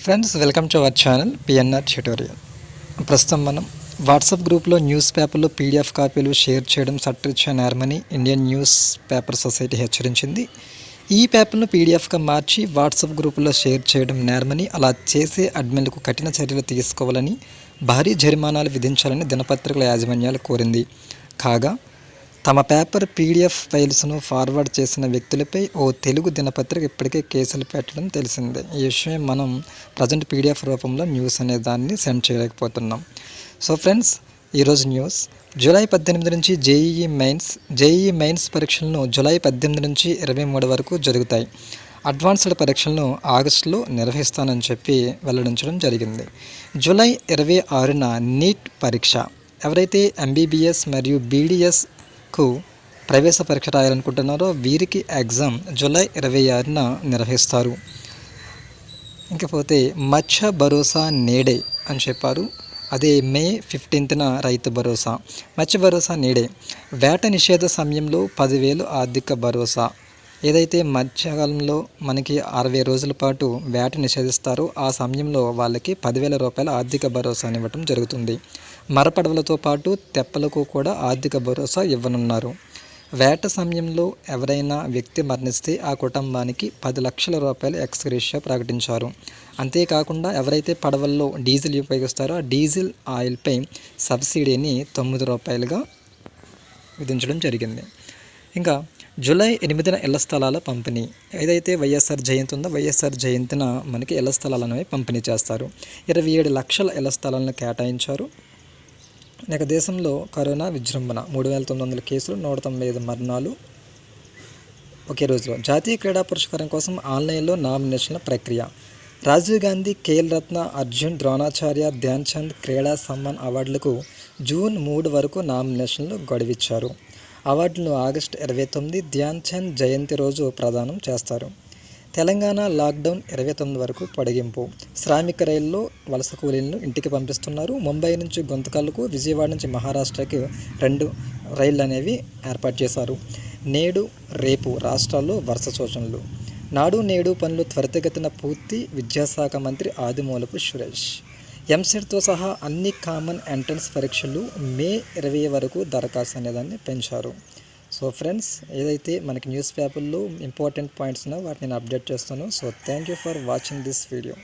Friends welcome to our channel PNR tutorial. ప్రస్తుతం మనం WhatsApp గ్రూప్లో న్యూస్ పేపర్లో పీడిఎఫ్ కాపీలు షేర్ చేయడం చట్టరీత్యా నేరమని ఇండియన్ న్యూస్ పేపర్ సొసైటీ హెచ్చరించింది. ఈ పేపర్ను పీడిఎఫ్గా మార్చి వాట్సాప్ గ్రూపులో షేర్ చేయడం నేరమని, అలా చేసే అడ్మిన్లకు కఠిన చర్యలు తీసుకోవాలని, భారీ జరిమానాలు విధించాలని దినపత్రికల యాజమాన్యాలు కోరింది. కాగా తమ పేపర్ పీడిఎఫ్ ఫైల్స్ను ఫార్వర్డ్ చేసిన వ్యక్తులపై ఓ తెలుగు దినపత్రిక ఇప్పటికే కేసులు పెట్టడం తెలిసిందే. ఈ విషయం మనం ప్రజెంట్ పీడిఎఫ్ రూపంలో న్యూస్ అనే దాన్ని సెండ్ చేయలేకపోతున్నాం. సో ఫ్రెండ్స్, ఈరోజు న్యూస్ జూలై 18 నుంచి జేఈఈ మెయిన్స్ పరీక్షలను జూలై 18 నుంచి 23 వరకు జరుగుతాయి. అడ్వాన్స్డ్ పరీక్షలను ఆగస్టులో నిర్వహిస్తానని చెప్పి వెల్లడించడం జరిగింది. జూలై 26న నీట్ పరీక్ష. ఎవరైతే ఎంబీబీఎస్ మరియు బీడీఎస్కు ప్రవేశ పరీక్ష రాయాలనుకుంటున్నారో వీరికి ఎగ్జామ్ జూలై 26న నిర్వహిస్తారు. ఇంకపోతే మత్స్య భరోసా నేడే అని చెప్పారు. అదే మే 15న రైతు భరోసా. మత్స్య భరోసా నేడే. వేట నిషేధ సమయంలో 10,000 ఆర్థిక భరోసా. ఏదైతే మత్స్యకాలంలో మనకి 60 రోజుల పాటు వేట నిషేధిస్తారో ఆ సమయంలో వాళ్ళకి 10,000 రూపాయల ఆర్థిక భరోసాని ఇవ్వటం జరుగుతుంది. మరపడవలతో పాటు తెప్పలకు కూడా ఆర్థిక భరోసా ఇవ్వనున్నారు. వేట సమయంలో ఎవరైనా వ్యక్తి మరణిస్తే ఆ కుటుంబానికి 10 లక్షల రూపాయల ఎక్స్గ్రేషియా ప్రకటించారు. అంతేకాకుండా ఎవరైతే పడవల్లో డీజిల్ ఉపయోగిస్తారో ఆ డీజిల్ ఆయిల్పై సబ్సిడీని 9 రూపాయలుగా విధించడం జరిగింది. ఇంకా జూలై 8న ఇళ్ల స్థలాల పంపిణీ. ఏదైతే వైఎస్ఆర్ జయంతి ఉందో వైఎస్ఆర్ జయంతిన మనకి ఇళ్ల స్థలాలు అనేవి పంపిణీ చేస్తారు. 27 లక్షల ఇళ్ల స్థలాలను కేటాయించారు. ఇక దేశంలో కరోనా విజృంభణ. 3,900 కేసులు, 195 మరణాలు ఒకే రోజులో. జాతీయ క్రీడా పురస్కారం కోసం ఆన్లైన్లో నామినేషన్ల ప్రక్రియ. రాజీవ్ గాంధీ, ఖేల్ రత్న, అర్జున్, ద్రోణాచార్య, ధ్యాన్ చంద్ క్రీడా సమ్మాన్ అవార్డులకు జూన్ 3 వరకు నామినేషన్లు గడువిచ్చారు. అవార్డులను ఆగస్టు 29 ధ్యాన్ చంద్ జయంతి రోజు ప్రదానం చేస్తారు. తెలంగాణ లాక్డౌన్ 29 వరకు పొడిగింపు. శ్రామిక రైల్లో వలస కూలీలను ఇంటికి పంపిస్తున్నారు. ముంబై నుంచి గుంతకల్కు, విజయవాడ నుంచి మహారాష్ట్రకి 2 రైళ్లు అనేవి ఏర్పాటు చేశారు. నేడు రేపు రాష్ట్రాల్లో వరుస సూచనలు. నాడు నేడు పనులు త్వరితగతిన పూర్తి. విద్యాశాఖ మంత్రి ఆదిమూలపు సురేష్. ఎంసెట్తో సహా అన్ని కామన్ ఎంట్రన్స్ పరీక్షలు మే 20 వరకు దరఖాస్తు అనేదాన్ని పెంచారు. సో ఫ్రెండ్స్, ఏదైతే మనకి న్యూస్ పేపర్లో ఇంపార్టెంట్ పాయింట్స్ ఉన్నాయో వాటిని నేను అప్డేట్ చేస్తాను. So thank you for watching this video.